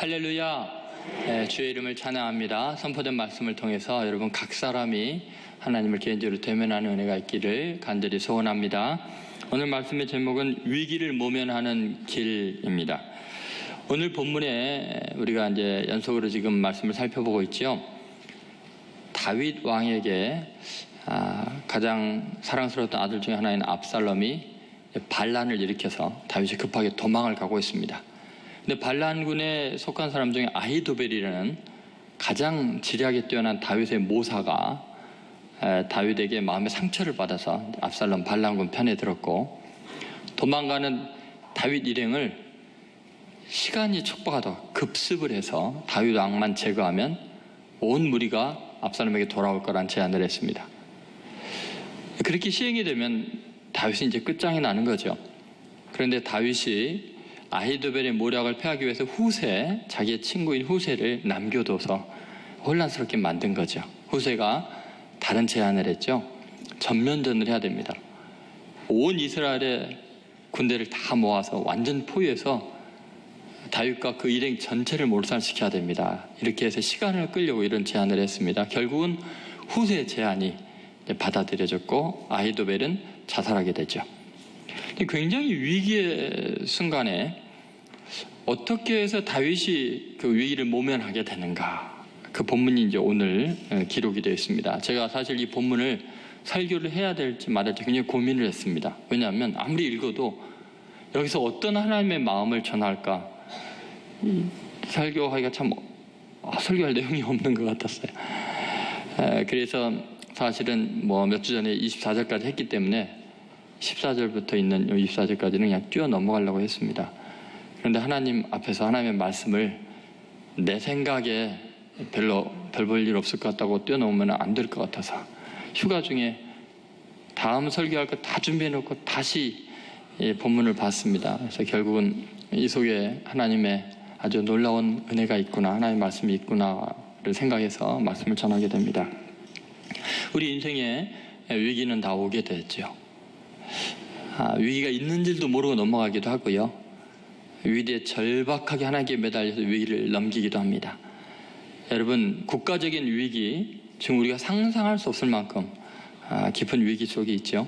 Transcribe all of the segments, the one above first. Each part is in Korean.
할렐루야. 주의 이름을 찬양합니다. 선포된 말씀을 통해서 여러분 각 사람이 하나님을 개인적으로 대면하는 은혜가 있기를 간절히 소원합니다. 오늘 말씀의 제목은 위기를 모면하는 길입니다. 오늘 본문에 우리가 이제 연속으로 지금 말씀을 살펴보고 있죠. 다윗 왕에게 가장 사랑스러웠던 아들 중에 하나인 압살롬이 반란을 일으켜서 다윗이 급하게 도망을 가고 있습니다. 근데 반란군에 속한 사람 중에 아히도벨이라는 가장 지략에 뛰어난 다윗의 모사가 다윗에게 마음의 상처를 받아서 압살롬 반란군 편에 들었고, 도망가는 다윗 일행을 시간이 촉박하도록 급습을 해서 다윗 왕만 제거하면 온 무리가 압살롬에게 돌아올 거란 제안을 했습니다. 그렇게 시행이 되면 다윗이 이제 끝장이 나는 거죠. 그런데 다윗이 아히도벨의 모략을 패하기 위해서 자기의 친구인 후세를 남겨둬서 혼란스럽게 만든 거죠. 후세가 다른 제안을 했죠. 전면전을 해야 됩니다. 온 이스라엘의 군대를 다 모아서 완전 포위해서 다윗과 그 일행 전체를 몰살시켜야 됩니다. 이렇게 해서 시간을 끌려고 이런 제안을 했습니다. 결국은 후세의 제안이 받아들여졌고 아히도벨은 자살하게 되죠. 굉장히 위기의 순간에 어떻게 해서 다윗이 그 위기를 모면하게 되는가, 그 본문이 이제 오늘 기록이 되어 있습니다. 제가 사실 이 본문을 설교를 해야 될지 말할지 굉장히 고민을 했습니다. 왜냐하면 아무리 읽어도 여기서 어떤 하나님의 마음을 전할까, 설교하기가 참 설교할 내용이 없는 것 같았어요. 그래서 사실은 몇 주 전에 24절까지 했기 때문에 14절부터 있는 24절까지는 그냥 뛰어 넘어가려고 했습니다. 그런데 하나님 앞에서 하나님의 말씀을 내 생각에 별로 별 볼 일 없을 것 같다고 뛰어넘으면 안 될 것 같아서 휴가 중에 다음 설교할 거 다 준비해놓고 다시 본문을 봤습니다. 그래서 결국은 이 속에 하나님의 아주 놀라운 은혜가 있구나, 하나님의 말씀이 있구나를 생각해서 말씀을 전하게 됩니다. 우리 인생에 위기는 다 오게 됐죠. 위기가 있는 줄도 모르고 넘어가기도 하고요, 위기에 절박하게 하나님께 매달려서 위기를 넘기기도 합니다. 여러분, 국가적인 위기, 지금 우리가 상상할 수 없을 만큼 깊은 위기 속에 있죠.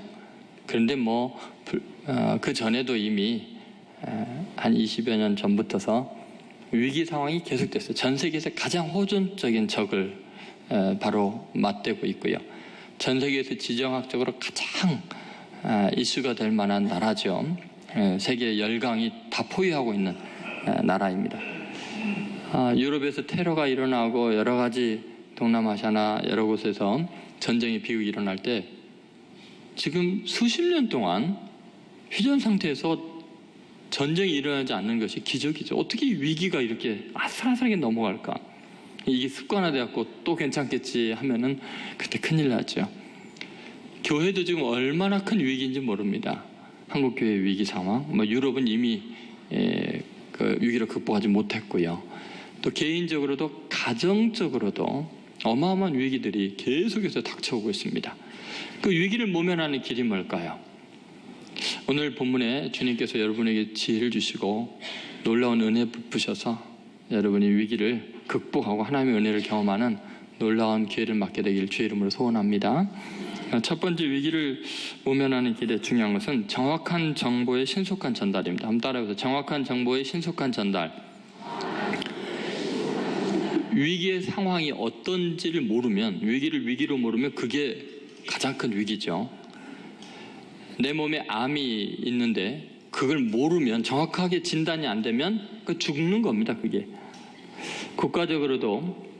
그런데 그 전에도 이미 한 20여 년 전부터서 위기 상황이 계속됐어요. 전 세계에서 가장 호전적인 적을 바로 맞대고 있고요, 전 세계에서 지정학적으로 가장 이슈가 될 만한 나라죠. 세계 열강이 다 포위하고 있는 나라입니다. 유럽에서 테러가 일어나고 여러 가지 동남아시아나 여러 곳에서 전쟁의 비극이 일어날 때 지금 수십 년 동안 휴전 상태에서 전쟁이 일어나지 않는 것이 기적이죠. 어떻게 위기가 이렇게 아슬아슬하게 넘어갈까? 이게 습관화되었고 또 괜찮겠지 하면은 그때 큰일 나죠. 교회도 지금 얼마나 큰 위기인지 모릅니다. 한국교회의 위기 상황, 유럽은 이미 그 위기를 극복하지 못했고요. 또 개인적으로도 가정적으로도 어마어마한 위기들이 계속해서 닥쳐오고 있습니다. 그 위기를 모면하는 길이 뭘까요? 오늘 본문에 주님께서 여러분에게 지혜를 주시고 놀라운 은혜 부으셔서 여러분이 위기를 극복하고 하나님의 은혜를 경험하는 놀라운 기회를 맞게 되길 주의 이름으로 소원합니다. 첫 번째, 위기를 모면하는 길에 중요한 것은 정확한 정보의 신속한 전달입니다. 한번 따라해보세요. 정확한 정보의 신속한 전달. 위기의 상황이 어떤지를 모르면, 위기를 위기로 모르면 그게 가장 큰 위기죠. 내 몸에 암이 있는데 그걸 모르면, 정확하게 진단이 안 되면 그 죽는 겁니다. 그게 국가적으로도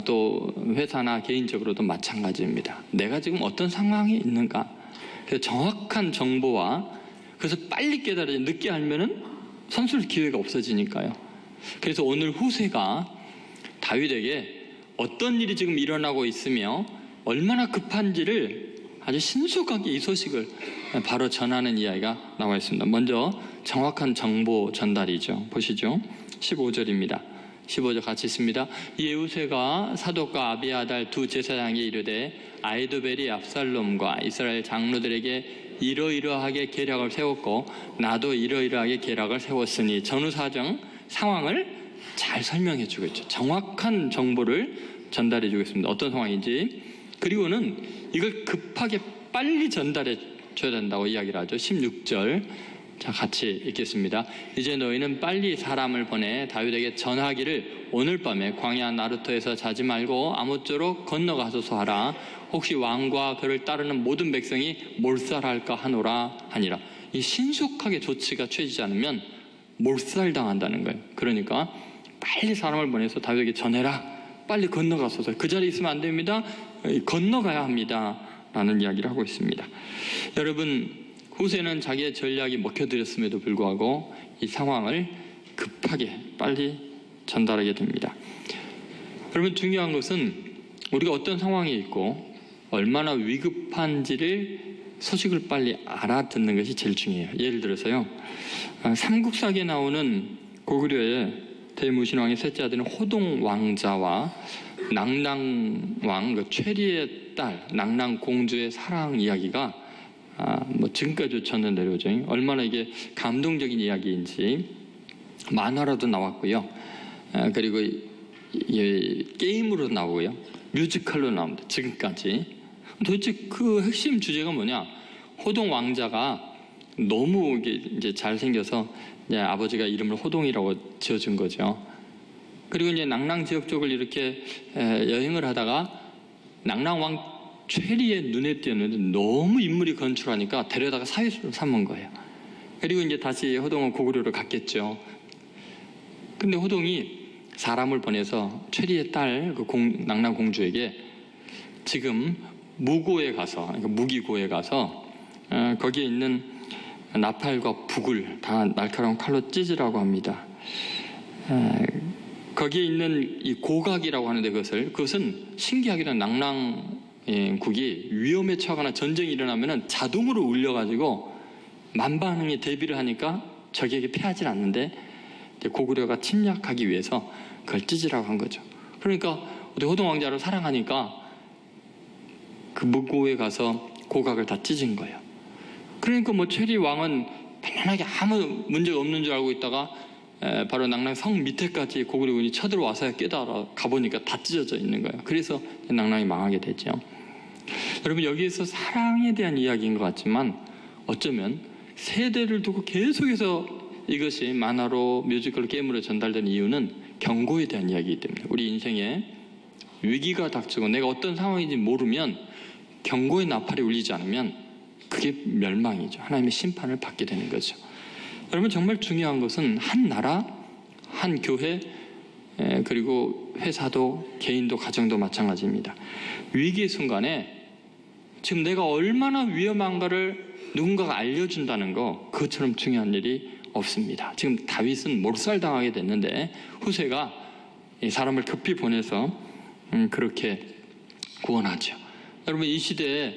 또 회사나 개인적으로도 마찬가지입니다. 내가 지금 어떤 상황에 있는가, 그래서 정확한 정보와, 그래서 빨리 깨달아야, 늦게 알면은 선술 기회가 없어지니까요. 그래서 오늘 후세가 다윗에게 어떤 일이 지금 일어나고 있으며 얼마나 급한지를 아주 신속하게 이 소식을 바로 전하는 이야기가 나와 있습니다. 먼저 정확한 정보 전달이죠. 보시죠. 15절입니다. 15절 같이 있습니다. 예후세가 사독과 아비아달 두 제사장에게 이르되 아히도벨이 압살롬과 이스라엘 장로들에게 이러이러하게 계략을 세웠고 나도 이러이러하게 계략을 세웠으니 전후 상황을 잘 설명해 주고 있죠. 정확한 정보를 전달해 주고 있습니다. 어떤 상황인지. 그리고는 이걸 급하게 빨리 전달해 줘야 된다고 이야기를 하죠. 16절. 자, 같이 읽겠습니다. 이제 너희는 빨리 사람을 보내 다윗에게 전하기를 오늘 밤에 광야 나루터에서 자지 말고 아무쪼록 건너가소서 하라. 혹시 왕과 그를 따르는 모든 백성이 몰살할까 하노라 하니라. 이 신속하게 조치가 취해지지 않으면 몰살당한다는 거예요. 그러니까 빨리 사람을 보내서 다윗에게 전해라. 빨리 건너가소서. 그 자리에 있으면 안 됩니다. 건너가야 합니다. 라는 이야기를 하고 있습니다. 여러분, 후세는 자기의 전략이 먹혀들였음에도 불구하고 이 상황을 급하게 빨리 전달하게 됩니다. 여러분, 중요한 것은 우리가 어떤 상황에 있고 얼마나 위급한지를 소식을 빨리 알아듣는 것이 제일 중요해요. 예를 들어서요, 삼국사기에 나오는 고구려의 대무신왕의 셋째 아들은 호동왕자와 낭랑왕, 그 최리의 딸 낭랑공주의 사랑 이야기가 지금까지 저는 내려오죠. 얼마나 이게 감동적인 이야기인지 만화로도 나왔고요. 그리고 게임으로 나오고요. 뮤지컬로 나옵니다. 지금까지. 도대체 그 핵심 주제가 뭐냐? 호동 왕자가 너무 이제 잘생겨서 이제 아버지가 이름을 호동이라고 지어준 거죠. 그리고 이제 낭랑 지역 쪽을 이렇게 여행을 하다가 낭랑 왕 최리의 눈에 띄었는데 너무 인물이 건축하니까 데려다가 사위수로 삼은 거예요. 그리고 이제 다시 호동은 고구려로 갔겠죠. 근데 호동이 사람을 보내서 최리의 딸 낭랑 공주에게 지금 무고에 가서, 그러니까 무기고에 가서 거기에 있는 나팔과 북을 다 날카로운 칼로 찢으라고 합니다. 거기에 있는 이 고각이라고 하는데 그것은 신기하게도 낭랑국이 위험에 처하거나 전쟁이 일어나면 자동으로 울려가지고 만반응에 대비를 하니까 적에게 패하지 않는데 고구려가 침략하기 위해서 그걸 찢으라고 한 거죠. 그러니까 호동 왕자를 사랑하니까 그 무고에 가서 고각을 다 찢은 거예요. 그러니까 최리 왕은 편안하게 아무 문제가 없는 줄 알고 있다가 바로 낭랑 성 밑에까지 고구려군이 쳐들어와서 깨달아 가보니까 다 찢어져 있는 거예요. 그래서 낭랑이 망하게 되죠. 여러분, 여기에서 사랑에 대한 이야기인 것 같지만 어쩌면 세대를 두고 계속해서 이것이 만화로 뮤지컬 게임으로 전달된 이유는 경고에 대한 이야기이기 때문에 우리 인생에 위기가 닥치고 내가 어떤 상황인지 모르면 경고의 나팔이 울리지 않으면 그게 멸망이죠. 하나님의 심판을 받게 되는 거죠. 여러분, 정말 중요한 것은 한 나라, 한 교회, 그리고 회사도 개인도 가정도 마찬가지입니다. 위기의 순간에 지금 내가 얼마나 위험한가를 누군가가 알려준다는 거, 그것처럼 중요한 일이 없습니다. 지금 다윗은 몰살당하게 됐는데 후세가 사람을 급히 보내서 그렇게 구원하죠. 여러분, 이 시대에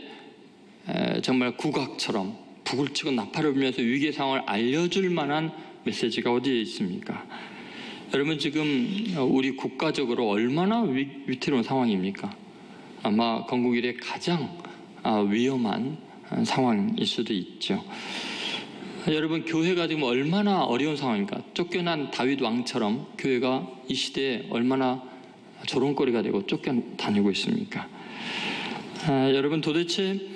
정말 국악처럼 북을 치고 나팔을 불면서 위기의 상황을 알려줄 만한 메시지가 어디에 있습니까? 여러분, 지금 우리 국가적으로 얼마나 위태로운 상황입니까? 아마 건국 이래 가장 위험한 상황일 수도 있죠. 여러분, 교회가 지금 얼마나 어려운 상황입니까? 쫓겨난 다윗 왕처럼 교회가 이 시대에 얼마나 조롱거리가 되고 쫓겨다니고 있습니까? 여러분, 도대체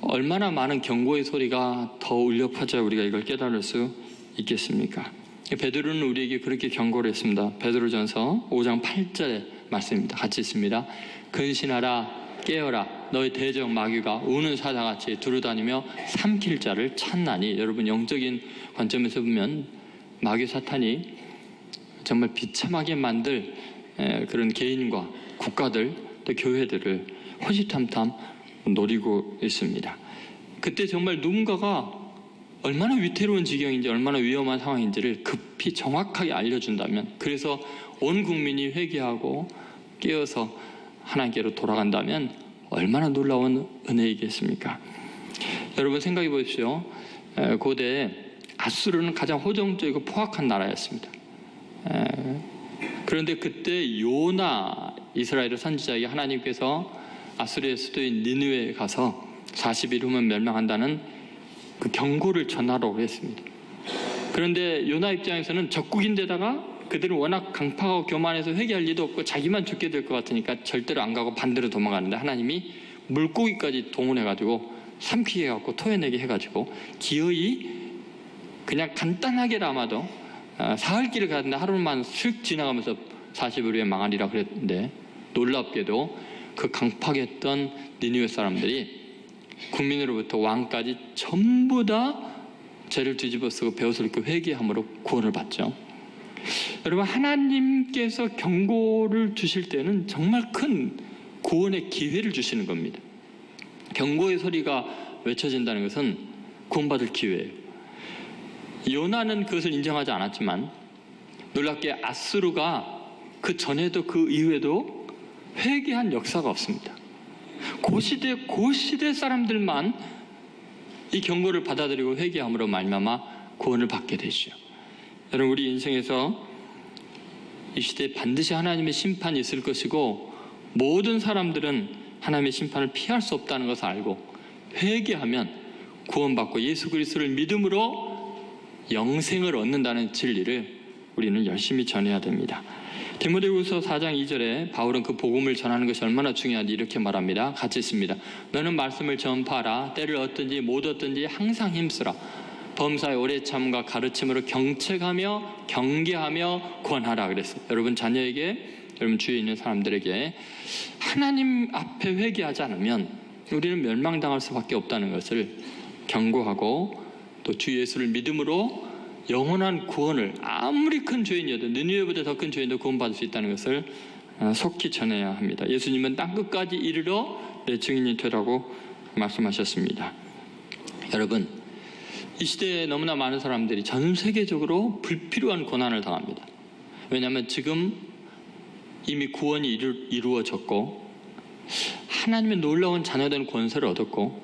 얼마나 많은 경고의 소리가 더 울려 퍼져야 우리가 이걸 깨달을 수 있겠습니까? 베드로는 우리에게 그렇게 경고를 했습니다. 베드로전서 5장 8절의 말씀입니다. 같이 읽습니다. 근신하라, 깨어라, 너의 대적 마귀가 우는 사자같이 두루다니며 삼킬 자를 찾나니. 여러분, 영적인 관점에서 보면 마귀 사탄이 정말 비참하게 만들 그런 개인과 국가들, 또 교회들을 호시탐탐 노리고 있습니다. 그때 정말 누군가가 얼마나 위태로운 지경인지, 얼마나 위험한 상황인지를 급히 정확하게 알려준다면, 그래서 온 국민이 회개하고 깨어서 하나님께로 돌아간다면 얼마나 놀라운 은혜이겠습니까? 여러분, 생각해 보십시오. 고대 아수르는 가장 호정적이고 포악한 나라였습니다. 그런데 그때 요나 이스라엘의 선지자에게 하나님께서 아수르의 수도인 니느웨에 가서 40일 후면 멸망한다는 그 경고를 전하라고 했습니다. 그런데 요나 입장에서는 적국인데다가 그들은 워낙 강팍하고 교만해서 회개할 리도 없고 자기만 죽게 될 것 같으니까 절대로 안 가고 반대로 도망가는데, 하나님이 물고기까지 동원해가지고 삼키게 해갖고 토해내게 해가지고 기어이 그냥 간단하게라마도 사흘길을 가는데 하루만 슥 지나가면서 40일 후에 망하리라 그랬는데, 놀랍게도 그 강팍했던 니느웨 사람들이 국민으로부터 왕까지 전부 다 죄를 뒤집어쓰고 베옷을 입고 회개함으로 구원을 받죠. 여러분, 하나님께서 경고를 주실 때는 정말 큰 구원의 기회를 주시는 겁니다. 경고의 소리가 외쳐진다는 것은 구원받을 기회예요. 요나는 그것을 인정하지 않았지만 놀랍게 아수르가 그 전에도 그 이후에도 회개한 역사가 없습니다. 고시대 사람들만 이 경고를 받아들이고 회개함으로 말미암아 구원을 받게 되죠. 여러분, 우리 인생에서 이 시대에 반드시 하나님의 심판이 있을 것이고 모든 사람들은 하나님의 심판을 피할 수 없다는 것을 알고 회개하면 구원받고 예수 그리스도를 믿음으로 영생을 얻는다는 진리를 우리는 열심히 전해야 됩니다. 디모데후서 4장 2절에 바울은 그 복음을 전하는 것이 얼마나 중요한지 이렇게 말합니다. 같이 읽습니다. 너는 말씀을 전파하라. 때를 얻든지 못 얻든지 항상 힘쓰라. 범사의 오래 참과 가르침으로 경책하며 경계하며 권하라 그랬어요. 여러분 자녀에게, 여러분 주위에 있는 사람들에게 하나님 앞에 회개하지 않으면 우리는 멸망당할 수밖에 없다는 것을 경고하고, 또 주 예수를 믿음으로 영원한 구원을, 아무리 큰 죄인이어도 느느웨보다 더 큰 죄인도 구원받을 수 있다는 것을 속히 전해야 합니다. 예수님은 땅끝까지 이르러 내 증인이 되라고 말씀하셨습니다. 여러분, 이 시대에 너무나 많은 사람들이 전 세계적으로 불필요한 고난을 당합니다. 왜냐하면 지금 이미 구원이 이루어졌고 하나님의 놀라운 자녀된 권세를 얻었고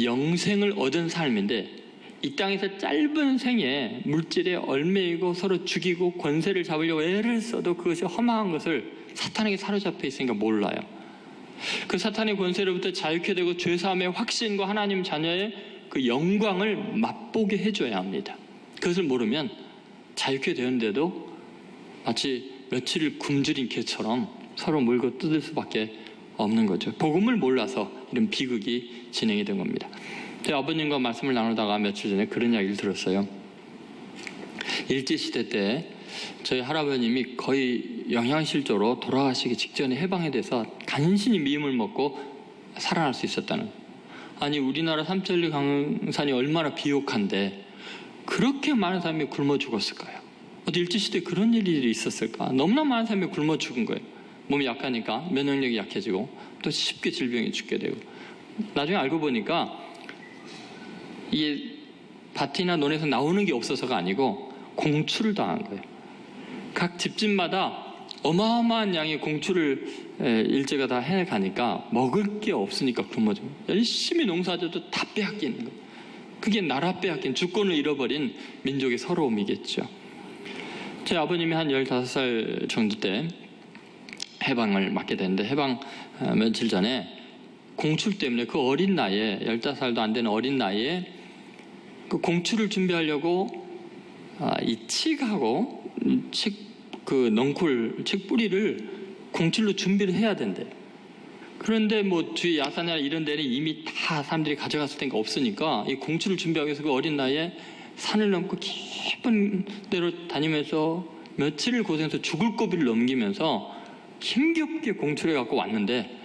영생을 얻은 삶인데, 이 땅에서 짧은 생에 물질에 얽매이고 서로 죽이고 권세를 잡으려고 애를 써도 그것이 허망한 것을 사탄에게 사로잡혀 있으니까 몰라요. 그 사탄의 권세로부터 자유케 되고 죄사함의 확신과 하나님 자녀의 그 영광을 맛보게 해줘야 합니다. 그것을 모르면 자유케 되는데도 마치 며칠을 굶주린 개처럼 서로 물고 뜯을 수밖에 없는 거죠. 복음을 몰라서 이런 비극이 진행이 된 겁니다. 제 아버님과 말씀을 나누다가 며칠 전에 그런 이야기를 들었어요. 일제시대 때 저희 할아버님이 거의 영양실조로 돌아가시기 직전에 해방에 대해서 간신히 미음을 먹고 살아날 수 있었다는. 아니, 우리나라 삼천리 강산이 얼마나 비옥한데 그렇게 많은 사람이 굶어 죽었을까요? 어디 일제시대에 그런 일이 있었을까? 너무나 많은 사람이 굶어 죽은 거예요. 몸이 약하니까 면역력이 약해지고 또 쉽게 질병에 죽게 되고. 나중에 알고 보니까 이게 밭이나 논에서 나오는 게 없어서가 아니고 공출을 당한 거예요. 각 집집마다 어마어마한 양의 공출을 일제가 다 해가니까 먹을 게 없으니까 굶어져. 열심히 농사져도 다 빼앗기는 거예요. 그게 나라 빼앗긴, 주권을 잃어버린 민족의 서러움이겠죠. 제 아버님이 한 15살 정도 때 해방을 맞게 됐는데, 해방 며칠 전에 공출 때문에 그 어린 나이에, 15살도 안 되는 어린 나이에 그 공출을 준비하려고 이 칡하고 그 넝쿨, 칡 뿌리를 공출로 준비를 해야 된대. 그런데 뭐 주위 야산이나 이런 데는 이미 다 사람들이 가져갔을 테니까 없으니까 이 공출을 준비하기 위해서 그 어린 나이에 산을 넘고 깊은 데로 다니면서 며칠을 고생해서 죽을 고비를 넘기면서 힘겹게 공출해 갖고 왔는데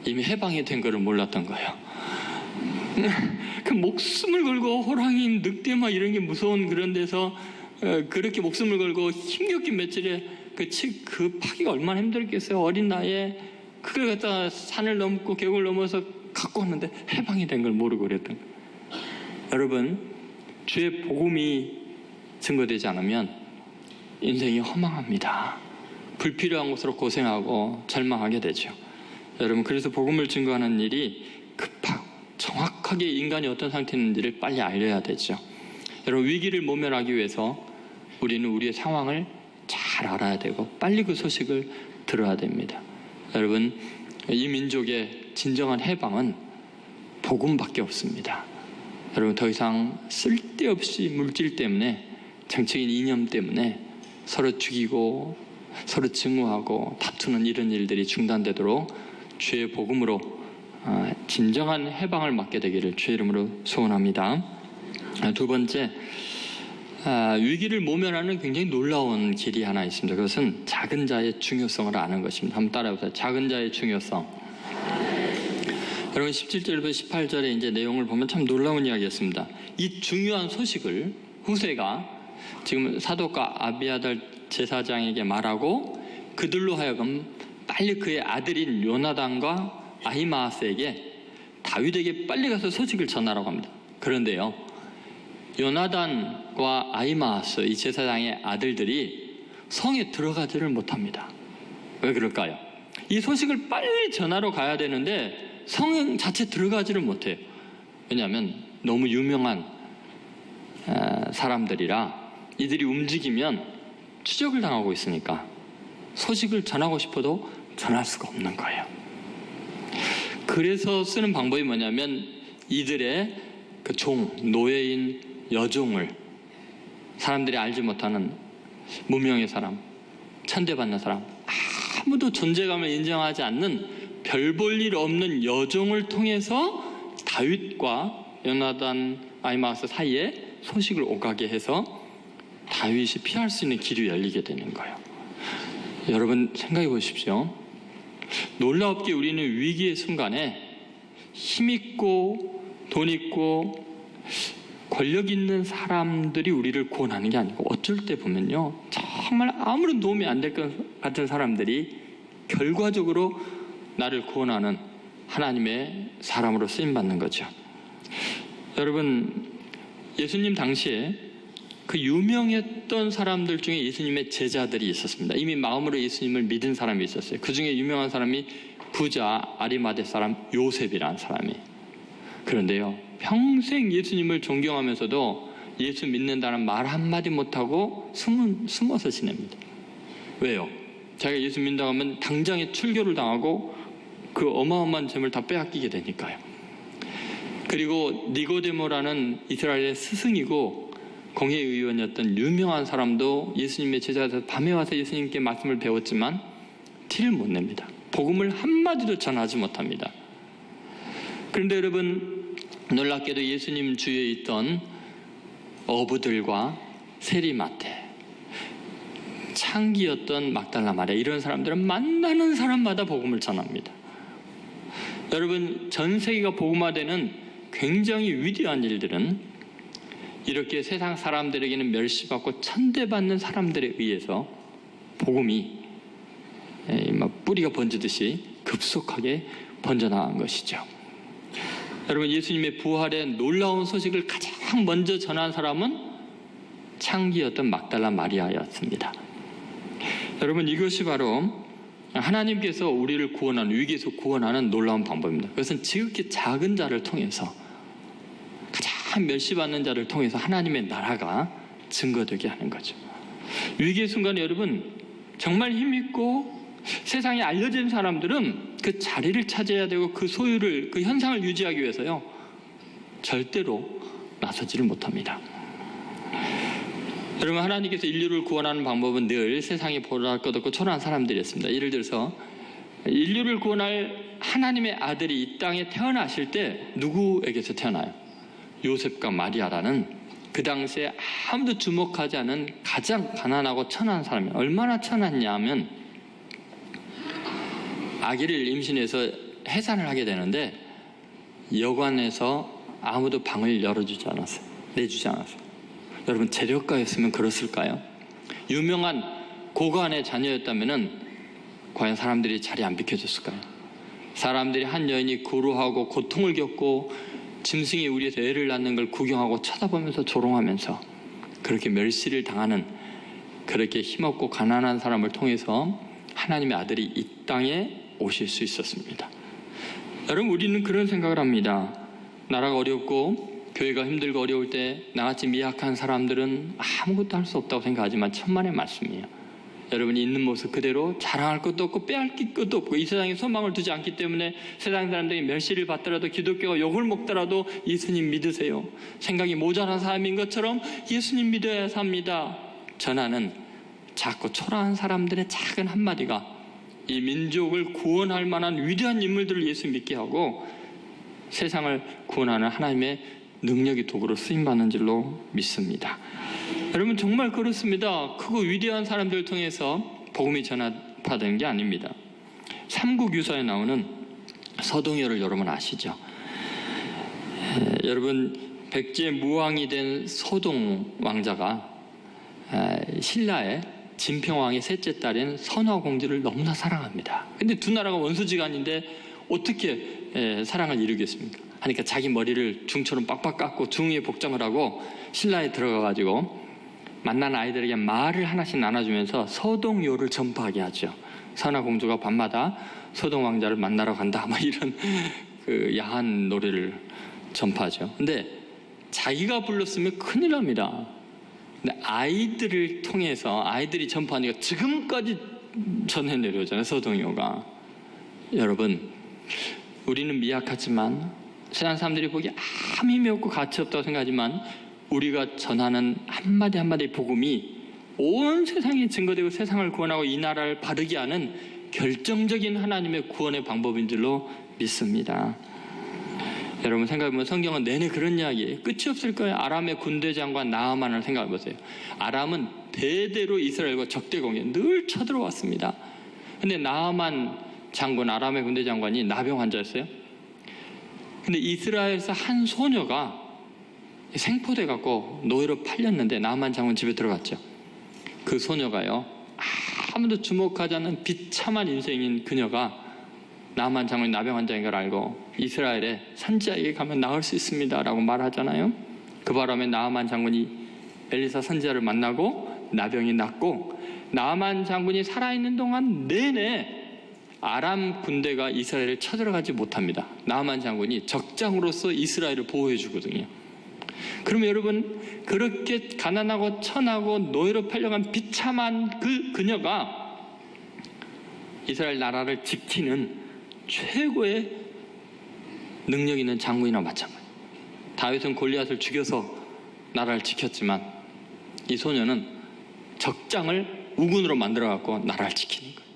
이미 해방이 된 거를 몰랐던 거예요. 그 목숨을 걸고 호랑이, 늑대 막 이런 게 무서운 그런 데서 그렇게 목숨을 걸고 힘겹게 며칠에 그 파기가 얼마나 힘들겠어요. 어린 나이에 그걸 갖다가 산을 넘고 계곡을 넘어서 갖고 왔는데 해방이 된 걸 모르고 그랬던 거예요. 여러분, 주의 복음이 증거되지 않으면 인생이 허망합니다. 불필요한 것으로 고생하고 절망하게 되죠. 여러분, 그래서 복음을 증거하는 일이 급하고 정확하게 인간이 어떤 상태에 있는지를 빨리 알려야 되죠. 여러분, 위기를 모면하기 위해서 우리는 우리의 상황을 잘 알아야 되고 빨리 그 소식을 들어야 됩니다. 여러분, 이 민족의 진정한 해방은 복음밖에 없습니다. 여러분, 더 이상 쓸데없이 물질 때문에, 정치적인 이념 때문에 서로 죽이고 서로 증오하고 다투는 이런 일들이 중단되도록 주의 복음으로 진정한 해방을 맞게 되기를 주의 이름으로 소원합니다. 두 번째, 위기를 모면하는 굉장히 놀라운 길이 하나 있습니다. 그것은 작은 자의 중요성을 아는 것입니다. 한번 따라해보세요. 작은 자의 중요성. 여러분 17절부터 18절의 이제 내용을 보면 참 놀라운 이야기였습니다. 이 중요한 소식을 후세가 지금 사독과 아비아달 제사장에게 말하고 그들로 하여금 빨리 그의 아들인 요나단과 아히마아스에게 다윗에게 빨리 가서 소식을 전하라고 합니다. 그런데요, 요나단과 아히마아스 이 제사장의 아들들이 성에 들어가지를 못합니다. 왜 그럴까요? 이 소식을 빨리 전하러 가야 되는데 성 자체 들어가지를 못해요. 왜냐하면 너무 유명한 사람들이라 이들이 움직이면 추적을 당하고 있으니까 소식을 전하고 싶어도 전할 수가 없는 거예요. 그래서 쓰는 방법이 뭐냐면 이들의 그 노예인 여종을 사람들이 알지 못하는 무명의 사람, 천대받는 사람, 아무도 존재감을 인정하지 않는 별 볼 일 없는 여종을 통해서 다윗과 요나단, 아히마아스 사이에 소식을 오가게 해서 다윗이 피할 수 있는 길이 열리게 되는 거예요. 여러분 생각해 보십시오. 놀랍게 우리는 위기의 순간에 힘있고 돈 있고 권력 있는 사람들이 우리를 구원하는 게 아니고 어쩔 때 보면요, 정말 아무런 도움이 안 될 것 같은 사람들이 결과적으로 나를 구원하는 하나님의 사람으로 쓰임받는 거죠. 여러분, 예수님 당시에 그 유명했던 사람들 중에 예수님의 제자들이 있었습니다. 이미 마음으로 예수님을 믿은 사람이 있었어요. 그 중에 유명한 사람이 부자 아리마대 사람 요셉이라는 사람이. 그런데요, 평생 예수님을 존경하면서도 예수 믿는다는 말 한마디 못하고 숨어서 지냅니다. 왜요? 자기가 예수 믿는다고 하면 당장에 출교를 당하고 그 어마어마한 재물 다 빼앗기게 되니까요. 그리고 니고데모라는 이스라엘의 스승이고 공회의원이었던 유명한 사람도 예수님의 제자에서 밤에 와서 예수님께 말씀을 배웠지만 티를 못 냅니다. 복음을 한마디도 전하지 못합니다. 그런데 여러분, 놀랍게도 예수님 주위에 있던 어부들과 세리마테, 창기였던 막달라 마리아, 이런 사람들은 만나는 사람마다 복음을 전합니다. 여러분, 전 세계가 복음화되는 굉장히 위대한 일들은 이렇게 세상 사람들에게는 멸시받고 천대받는 사람들에 의해서 복음이 뿌리가 번지듯이 급속하게 번져나간 것이죠. 여러분, 예수님의 부활의 놀라운 소식을 가장 먼저 전한 사람은 창기였던 막달라 마리아였습니다. 여러분, 이것이 바로 하나님께서 우리를 구원하는, 위기에서 구원하는 놀라운 방법입니다. 그것은 지극히 작은 자를 통해서, 가장 멸시받는 자를 통해서 하나님의 나라가 증거되게 하는 거죠. 위기의 순간에 여러분, 정말 힘있고 세상에 알려진 사람들은 그 자리를 차지해야 되고 그 소유를, 그 현상을 유지하기 위해서요, 절대로 나서지를 못합니다. 여러분, 하나님께서 인류를 구원하는 방법은 늘 세상에 보잘것없고 초라한 사람들이었습니다. 예를 들어서 인류를 구원할 하나님의 아들이 이 땅에 태어나실 때 누구에게서 태어나요? 요셉과 마리아라는 그 당시에 아무도 주목하지 않은 가장 가난하고 천한 사람이에요. 얼마나 천했냐면 아기를 임신해서 해산을 하게 되는데 여관에서 아무도 방을 열어주지 않았어요. 내주지 않았어요. 여러분, 재력가였으면 그랬을까요? 유명한 고관의 자녀였다면 과연 사람들이 자리 안 비켜줬을까요? 사람들이 한 여인이 고루하고 고통을 겪고 짐승이 우리에서 애를 낳는 걸 구경하고 쳐다보면서 조롱하면서 그렇게 멸시를 당하는, 그렇게 힘없고 가난한 사람을 통해서 하나님의 아들이 이 땅에 오실 수 있었습니다. 여러분, 우리는 그런 생각을 합니다. 나라가 어렵고 교회가 힘들고 어려울 때 나같이 미약한 사람들은 아무것도 할 수 없다고 생각하지만 천만의 말씀이에요. 여러분이 있는 모습 그대로 자랑할 것도 없고 빼앗길 것도 없고 이 세상에 소망을 두지 않기 때문에 세상 사람들이 멸시를 받더라도, 기독교가 욕을 먹더라도 예수님 믿으세요. 생각이 모자란 사람인 것처럼 예수님 믿어야 삽니다. 전하는 작고 초라한 사람들의 작은 한마디가 이 민족을 구원할 만한 위대한 인물들을 예수 믿게 하고 세상을 구원하는 하나님의 능력의 도구로 쓰임받는 줄로 믿습니다. 여러분, 정말 그렇습니다. 크고 위대한 사람들을 통해서 복음이 전파되는 게 아닙니다. 삼국유사에 나오는 서동요를 여러분 아시죠? 여러분, 백제 무왕이 된 소동 왕자가 신라의 진평왕의 셋째 딸인 선화공주를 너무나 사랑합니다. 근데 두 나라가 원수지간인데 어떻게 사랑을 이루겠습니까? 하니까 자기 머리를 중처럼 빡빡 깎고 중위에 복장을 하고 신라에 들어가가지고 만난 아이들에게 말을 하나씩 나눠주면서 서동요를 전파하게 하죠. 선화공주가 밤마다 서동왕자를 만나러 간다, 막 이런 그 야한 노래를 전파하죠. 근데 자기가 불렀으면 큰일 납니다. 근데 아이들을 통해서 아이들이 전파하니까 지금까지 전해 내려오잖아요, 서동요가. 여러분, 우리는 미약하지만 세상 사람들이 보기에 아무 힘이 없고 가치 없다고 생각하지만 우리가 전하는 한마디 한마디 복음이 온 세상에 증거되고 세상을 구원하고 이 나라를 바르게 하는 결정적인 하나님의 구원의 방법인 줄로 믿습니다. 여러분, 생각해보면 성경은 내내 그런 이야기예요. 끝이 없을 거예요. 아람의 군대 장관 나아만을 생각해보세요. 아람은 대대로 이스라엘과 적대 공격에 늘 쳐들어왔습니다. 근데 나아만 장군, 아람의 군대 장관이 나병 환자였어요. 근데 이스라엘에서 한 소녀가 생포돼 갖고 노예로 팔렸는데 나아만 장군 집에 들어갔죠. 그 소녀가요, 아무도 주목하지 않는 비참한 인생인 그녀가 나아만 장군이 나병 환자인 걸 알고 이스라엘의 선지자에게 가면 나을 수 있습니다 라고 말하잖아요. 그 바람에 나아만 장군이 엘리사 선지자를 만나고 나병이 낫고, 나아만 장군이 살아있는 동안 내내 아람 군대가 이스라엘을 쳐들어가지 못합니다. 나아만 장군이 적장으로서 이스라엘을 보호해 주거든요. 그러면 여러분, 그렇게 가난하고 천하고 노예로 팔려간 비참한 그녀가 이스라엘 나라를 지키는 최고의 능력 있는 장군이나 마찬가지예요. 다윗은 골리앗을 죽여서 나라를 지켰지만 이 소녀는 적장을 우군으로 만들어갖고 나라를 지키는 거예요.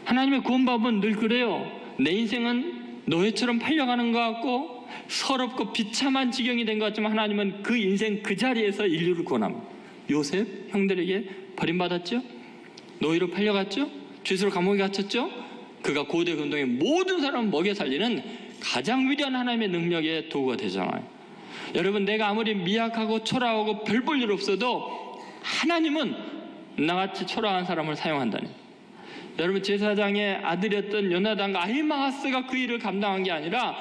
하나님의 구원법은 늘 그래요. 내 인생은 노예처럼 팔려가는 것 같고 서럽고 비참한 지경이 된 것 같지만 하나님은 그 인생 그 자리에서 인류를 구원합니다. 요셉 형들에게 버림받았죠? 노예로 팔려갔죠? 죄수로 감옥에 갇혔죠? 그가 고대 근동의 모든 사람을 먹여 살리는 가장 위대한 하나님의 능력의 도구가 되잖아요. 여러분, 내가 아무리 미약하고 초라하고 별 볼 일 없어도 하나님은 나같이 초라한 사람을 사용한다니. 여러분, 제사장의 아들이었던 요나단과 아히마아스가 그 일을 감당한 게 아니라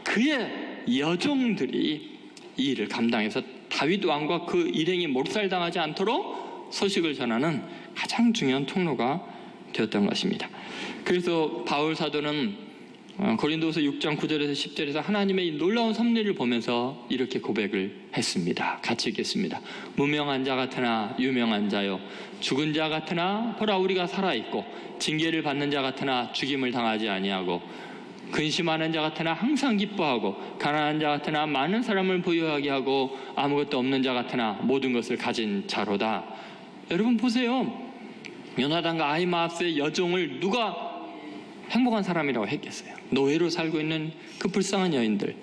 그의 여종들이 이 일을 감당해서 다윗 왕과 그 일행이 몰살당하지 않도록 소식을 전하는 가장 중요한 통로가 되었던 것입니다. 그래서 바울 사도는 고린도후서 6장 9절에서 10절에서 하나님의 이 놀라운 섭리를 보면서 이렇게 고백을 했습니다. 같이 읽겠습니다. 무명한 자 같으나 유명한 자요, 죽은 자 같으나 보라 우리가 살아있고, 징계를 받는 자 같으나 죽임을 당하지 아니하고, 근심하는 자 같으나 항상 기뻐하고, 가난한 자 같으나 많은 사람을 부유하게 하고, 아무것도 없는 자 같으나 모든 것을 가진 자로다. 여러분 보세요. 요나단과 아히마아스의 여종을 누가 행복한 사람이라고 했겠어요? 노예로 살고 있는 그 불쌍한 여인들,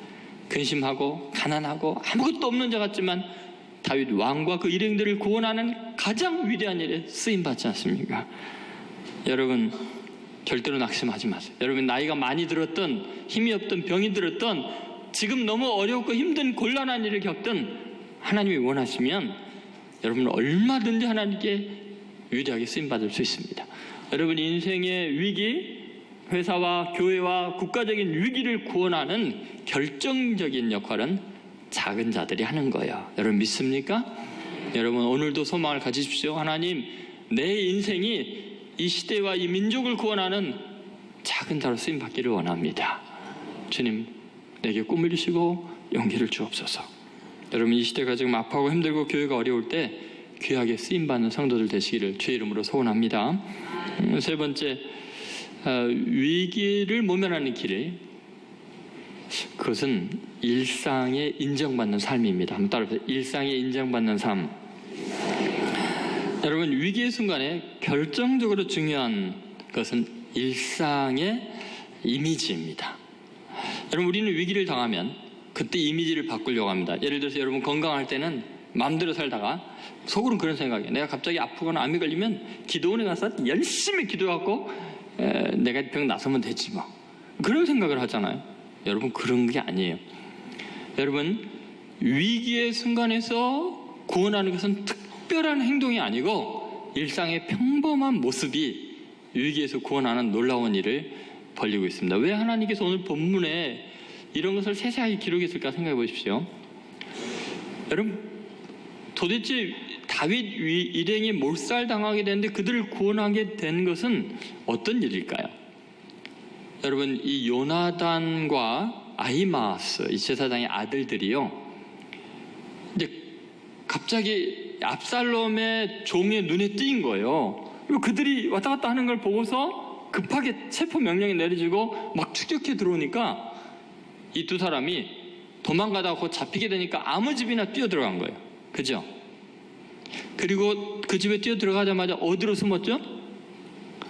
근심하고 가난하고 아무것도 없는 자 같지만 다윗 왕과 그 일행들을 구원하는 가장 위대한 일에 쓰임받지 않습니까? 여러분, 절대로 낙심하지 마세요. 여러분, 나이가 많이 들었던, 힘이 없던, 병이 들었던, 지금 너무 어렵고 힘든 곤란한 일을 겪던 하나님이 원하시면 여러분은 얼마든지 하나님께 위대하게 쓰임받을 수 있습니다. 여러분, 인생의 위기, 회사와 교회와 국가적인 위기를 구원하는 결정적인 역할은 작은 자들이 하는 거예요. 여러분 믿습니까? 여러분, 오늘도 소망을 가지십시오. 하나님, 내 인생이 이 시대와 이 민족을 구원하는 작은 자로 쓰임받기를 원합니다. 주님, 내게 꿈을 주시고 용기를 주옵소서. 여러분, 이 시대가 지금 아파하고 힘들고 교회가 어려울 때 귀하게 쓰임받는 성도들 되시기를 주의 이름으로 소원합니다. 세 번째, 위기를 모면하는 길, 그것은 일상에 인정받는 삶입니다. 한번 따라해보세요. 일상에 인정받는 삶. 여러분, 위기의 순간에 결정적으로 중요한 것은 일상의 이미지입니다. 여러분, 우리는 위기를 당하면 그때 이미지를 바꾸려고 합니다. 예를 들어서 여러분 건강할 때는 마음대로 살다가 속으로는 그런 생각이에요. 내가 갑자기 아프거나 암이 걸리면 기도원에 가서 열심히 기도하고 내가 병 나서면 되지 뭐, 그런 생각을 하잖아요. 여러분, 그런 게 아니에요. 여러분, 위기의 순간에서 구원하는 것은 특별한 행동이 아니고 일상의 평범한 모습이 위기에서 구원하는 놀라운 일을 벌이고 있습니다. 왜 하나님께서 오늘 본문에 이런 것을 세세하게 기록했을까 생각해 보십시오. 여러분, 도대체 다윗 일행이 몰살당하게 되는데 그들을 구원하게 된 것은 어떤 일일까요? 여러분, 이 요나단과 아히마아스, 이 제사장의 아들들이요, 이제 갑자기 압살롬의 종의 눈에 띈 거예요. 그리고 그들이 왔다 갔다 하는 걸 보고서 급하게 체포 명령이 내려지고 막 추격해 들어오니까 이 두 사람이 도망가다가 곧 잡히게 되니까 아무 집이나 뛰어 들어간 거예요. 그죠? 그리고 그 집에 뛰어 들어가자마자 어디로 숨었죠?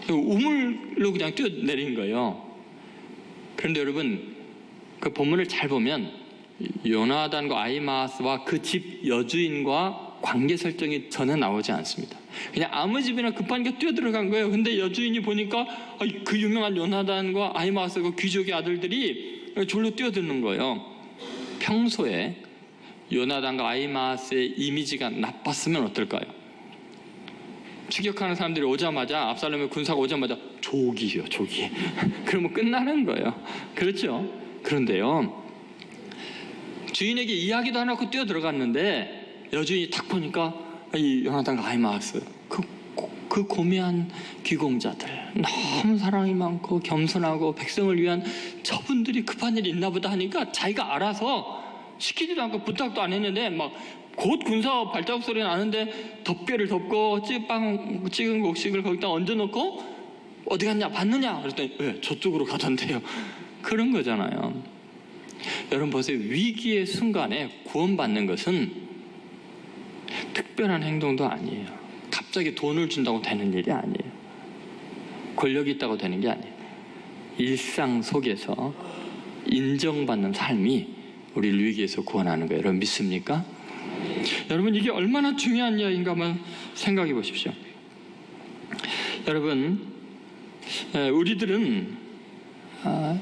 우물로 그냥 뛰어내린 거예요. 그런데 여러분, 그 본문을 잘 보면 요나단과 아히마아스와 그 집 여주인과 관계 설정이 전혀 나오지 않습니다. 그냥 아무 집이나 급하니까 뛰어들어간 거예요. 근데 여주인이 보니까 그 유명한 요나단과 아히마아스 그 귀족의 아들들이 졸로 뛰어드는 거예요. 평소에 요나단과 아히마아스의 이미지가 나빴으면 어떨까요? 추격하는 사람들이 오자마자, 압살롬의 군사가 오자마자 조기요, 조기. 그러면 끝나는 거예요. 그렇죠? 그런데요, 주인에게 이야기도 안 하고 뛰어들어갔는데 여주인이 딱 보니까 이 요나단과 아히마아스, 그 고매한 귀공자들, 너무 사랑이 많고 겸손하고 백성을 위한 저분들이 급한 일이 있나 보다 하니까 자기가 알아서 시키지도 않고 부탁도 안 했는데 막 곧 군사 발자국 소리 나는데 덮개를 덮고 찍은 곡식을 거기다 얹어놓고 어디 갔냐, 봤느냐? 그랬더니 왜? 저쪽으로 가던데요. 그런 거잖아요. 여러분 보세요. 위기의 순간에 구원받는 것은 특별한 행동도 아니에요. 갑자기 돈을 준다고 되는 일이 아니에요. 권력이 있다고 되는 게 아니에요. 일상 속에서 인정받는 삶이 우리를 위기에서 구원하는 거예요. 여러분 믿습니까? 여러분, 이게 얼마나 중요한 이야기인가 한번 생각해 보십시오. 여러분, 우리들은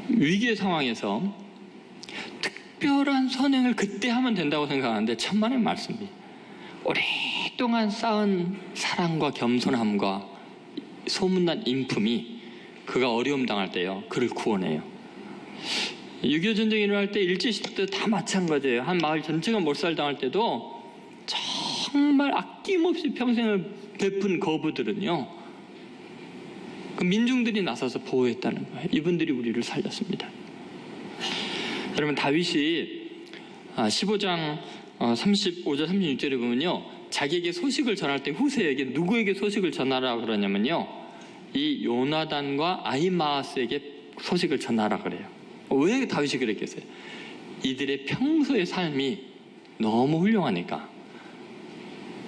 위기의 상황에서 특별한 선행을 그때 하면 된다고 생각하는데 천만의 말씀입니다. 오랫동안 쌓은 사랑과 겸손함과 소문난 인품이 그가 어려움 당할 때요, 그를 구원해요. 6.25 전쟁이 일어날 때 일제시대 때 다 마찬가지예요. 한 마을 전체가 몰살당할 때도 정말 아낌없이 평생을 베푼 거부들은요, 그 민중들이 나서서 보호했다는 거예요. 이분들이 우리를 살렸습니다. 여러분, 다윗이 15장 35절 36절에 보면요, 자기에게 소식을 전할 때 후세에게 누구에게 소식을 전하라 그러냐면요, 이 요나단과 아히마아스에게 소식을 전하라 그래요. 왜 다윗이 그랬겠어요? 이들의 평소의 삶이 너무 훌륭하니까,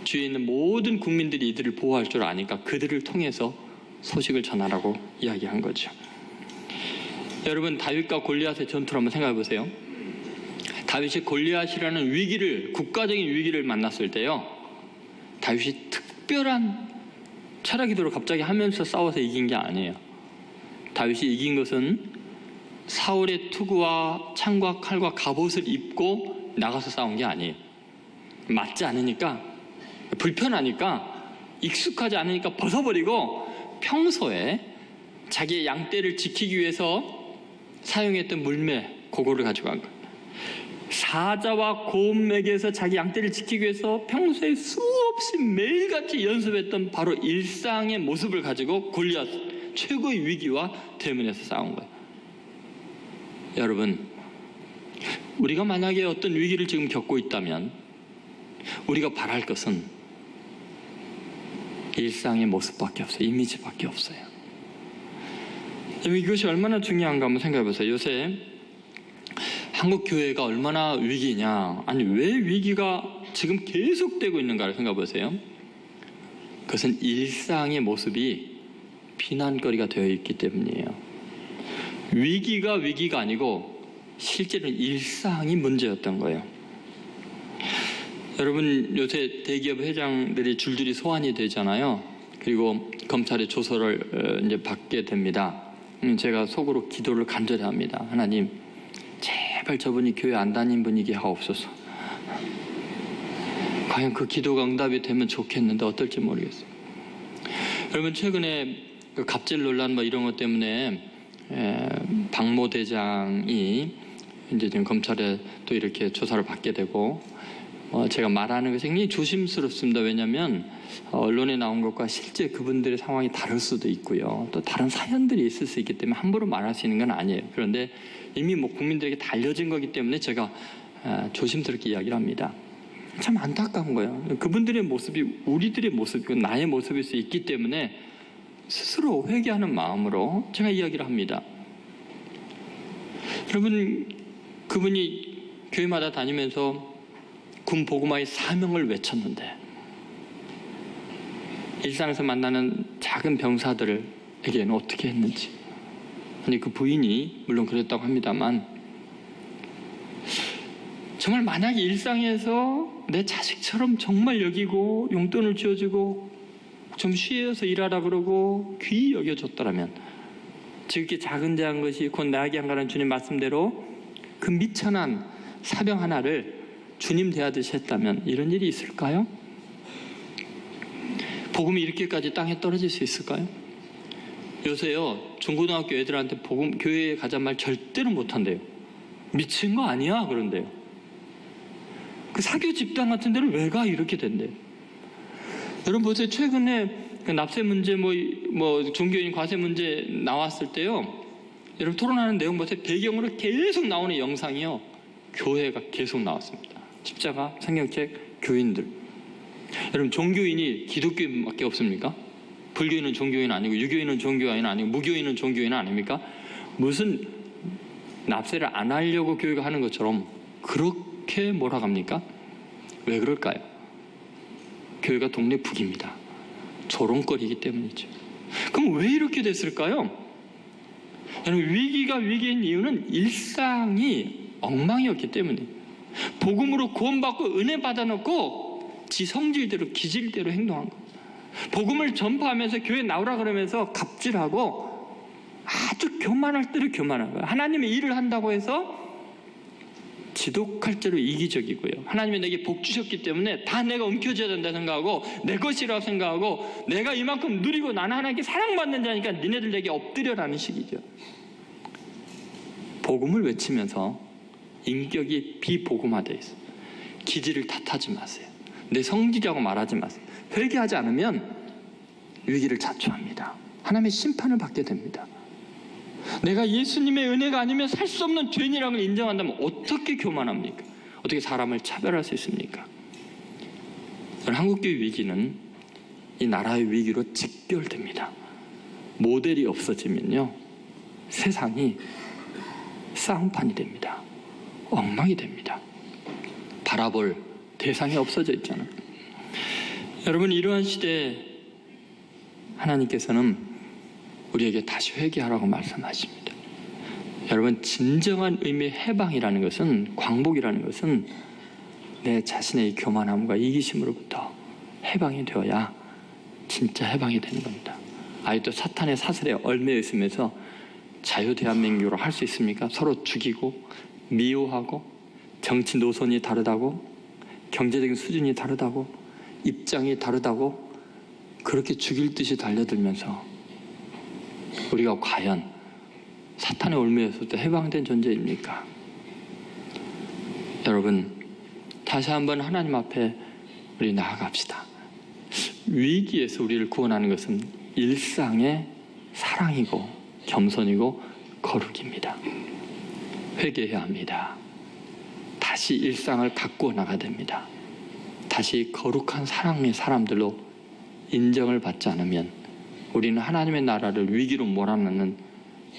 주위에 있는 모든 국민들이 이들을 보호할 줄 아니까 그들을 통해서 소식을 전하라고 이야기한 거죠. 여러분, 다윗과 골리앗의 전투를 한번 생각해 보세요. 다윗이 골리앗이라는 위기를, 국가적인 위기를 만났을 때요, 다윗이 특별한 철학기도를 갑자기 하면서 싸워서 이긴 게 아니에요. 다윗이 이긴 것은 사울의 투구와 창과 칼과 갑옷을 입고 나가서 싸운 게 아니에요. 맞지 않으니까, 불편하니까, 익숙하지 않으니까 벗어버리고 평소에 자기의 양떼를 지키기 위해서 사용했던 물매, 그거를 가지고 간 거예요. 사자와 곰에게서 자기 양떼를 지키기 위해서 평소에 수없이 매일같이 연습했던 바로 일상의 모습을 가지고 골리앗 최고의 위기와 대면해서 싸운 거예요. 여러분, 우리가 만약에 어떤 위기를 지금 겪고 있다면 우리가 바랄 것은 일상의 모습밖에 없어요. 이미지밖에 없어요. 이것이 얼마나 중요한가 한번 생각해 보세요. 요새 한국 교회가 얼마나 위기냐, 아니 왜 위기가 지금 계속되고 있는가를 생각해 보세요. 그것은 일상의 모습이 비난거리가 되어 있기 때문이에요. 위기가 아니고 실제로는 일상이 문제였던 거예요. 여러분, 요새 대기업 회장들이 줄줄이 소환이 되잖아요. 그리고 검찰의 조서를 이제 받게 됩니다. 제가 속으로 기도를 간절히 합니다. 하나님, 제발 저분이 교회 안 다닌 분이게 하옵소서. 과연 그 기도가 응답이 되면 좋겠는데 어떨지 모르겠어요. 여러분, 최근에 그 갑질 논란 뭐 이런 것 때문에 박모 대장이 이제 지금 검찰에 또 이렇게 조사를 받게 되고, 제가 말하는 것이 굉장히 조심스럽습니다. 왜냐하면 언론에 나온 것과 실제 그분들의 상황이 다를 수도 있고요. 또 다른 사연들이 있을 수 있기 때문에 함부로 말할 수 있는 건 아니에요. 그런데 이미 뭐 국민들에게 다 알려진 거기 때문에 제가 조심스럽게 이야기를 합니다. 참 안타까운 거예요. 그분들의 모습이 우리들의 모습이고 나의 모습일 수 있기 때문에 스스로 회개하는 마음으로 제가 이야기를 합니다. 여러분, 그분이 교회마다 다니면서 군 복음화의 사명을 외쳤는데 일상에서 만나는 작은 병사들에게는 어떻게 했는지, 아니 그 부인이 물론 그랬다고 합니다만, 정말 만약에 일상에서 내 자식처럼 정말 여기고 용돈을 쥐어주고 좀 쉬어서 일하라 그러고 귀히 여겨줬더라면, 지극히 작은 자한 것이 곧 나에게 한가는 주님 말씀대로 그 미천한 사명 하나를 주님 대하듯이 했다면 이런 일이 있을까요? 복음이 이렇게까지 땅에 떨어질 수 있을까요? 요새요, 중고등학교 애들한테 복음 교회에 가자 말 절대로 못한대요. 미친 거 아니야 그런데요. 그 사교 집단 같은 데를 왜 가? 이렇게 된대요. 여러분 보세요. 최근에 그 납세 문제 뭐 종교인 과세 문제 나왔을 때요, 여러분 토론하는 내용 보세요. 배경으로 계속 나오는 영상이요, 교회가 계속 나왔습니다. 십자가, 성경책, 교인들. 여러분, 종교인이 기독교인밖에 없습니까? 불교인은 종교인 아니고, 유교인은 종교인 아니고, 무교인은 종교인 아닙니까? 무슨 납세를 안 하려고 교회가 하는 것처럼 그렇게 몰아갑니까? 왜 그럴까요? 교회가 동네 북입니다. 조롱거리이기 때문이죠. 그럼 왜 이렇게 됐을까요? 여러분, 위기가 위기인 이유는 일상이 엉망이었기 때문이에요. 복음으로 구원받고 은혜 받아놓고 지 성질대로 기질대로 행동한 거예요. 복음을 전파하면서 교회 나오라 그러면서 갑질하고 아주 교만할 대로 교만한 거예요. 하나님의 일을 한다고 해서 지독할 대로 이기적이고요. 하나님이 내게 복 주셨기 때문에 다 내가 움켜줘야 된다 생각하고, 내 것이라고 생각하고, 내가 이만큼 누리고 나는 하나님께 사랑받는 자니까 니네들 내게 엎드려라는 식이죠. 복음을 외치면서 인격이 비복음화되어 있어요. 기질을 탓하지 마세요. 내 성질이라고 말하지 마세요. 회개하지 않으면 위기를 자초합니다. 하나님의 심판을 받게 됩니다. 내가 예수님의 은혜가 아니면 살 수 없는 죄인이라는 걸 인정한다면 어떻게 교만합니까? 어떻게 사람을 차별할 수 있습니까? 한국교회 위기는 이 나라의 위기로 직결됩니다. 모델이 없어지면요, 세상이 싸움판이 됩니다. 엉망이 됩니다. 바라볼 대상이 없어져 있잖아요. 여러분, 이러한 시대에 하나님께서는 우리에게 다시 회개하라고 말씀하십니다. 여러분, 진정한 의미의 해방이라는 것은, 광복이라는 것은 내 자신의 교만함과 이기심으로부터 해방이 되어야 진짜 해방이 되는 겁니다. 아직도 사탄의 사슬에 얽매여 있으면서 자유대한민국으로 할 수 있습니까? 서로 죽이고 미워하고, 정치 노선이 다르다고, 경제적인 수준이 다르다고, 입장이 다르다고 그렇게 죽일 듯이 달려들면서 우리가 과연 사탄에 얽매였을 때 해방된 존재입니까? 여러분, 다시 한번 하나님 앞에 우리 나아갑시다. 위기에서 우리를 구원하는 것은 일상의 사랑이고 겸손이고 거룩입니다. 회개해야 합니다. 다시 일상을 가꾸어 나가야 됩니다. 다시 거룩한 사랑의 사람들로 인정을 받지 않으면 우리는 하나님의 나라를 위기로 몰아넣는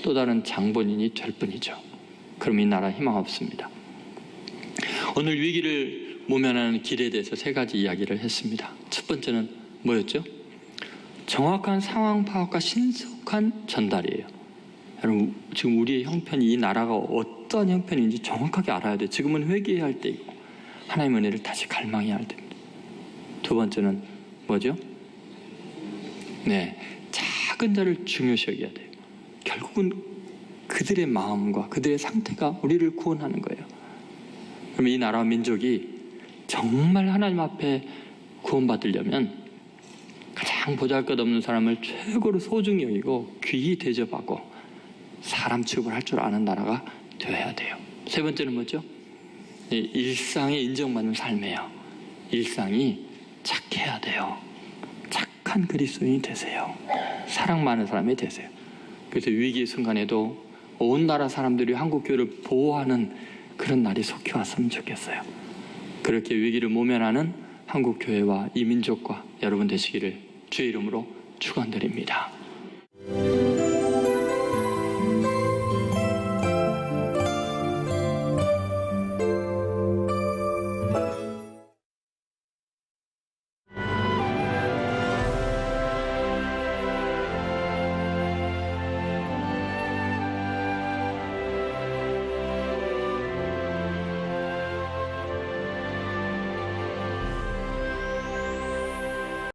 또 다른 장본인이 될 뿐이죠. 그럼 이 나라 희망 없습니다. 오늘 위기를 모면하는 길에 대해서 세 가지 이야기를 했습니다. 첫 번째는 뭐였죠? 정확한 상황 파악과 신속한 전달이에요. 여러분, 지금 우리의 형편이, 이 나라가 어떤 형편인지 정확하게 알아야 돼요. 지금은 회개해야 할 때이고 하나님의 은혜를 다시 갈망해야 할 때입니다. 두 번째는 뭐죠? 네, 작은 자를 중요시 여겨야 돼요. 결국은 그들의 마음과 그들의 상태가 우리를 구원하는 거예요. 그럼 이 나라와 민족이 정말 하나님 앞에 구원받으려면 가장 보잘것없는 사람을 최고로 소중히 여기고 귀히 대접하고 사람 취급을 할 줄 아는 나라가 되어야 돼요. 세 번째는 뭐죠? 일상에 인정받는 삶이에요. 일상이 착해야 돼요. 착한 그리스도인이 되세요. 사랑 많은 사람이 되세요. 그래서 위기의 순간에도 온 나라 사람들이 한국교회를 보호하는 그런 날이 속히 왔으면 좋겠어요. 그렇게 위기를 모면하는 한국교회와 이 민족과 여러분 되시기를 주의 이름으로 축원드립니다.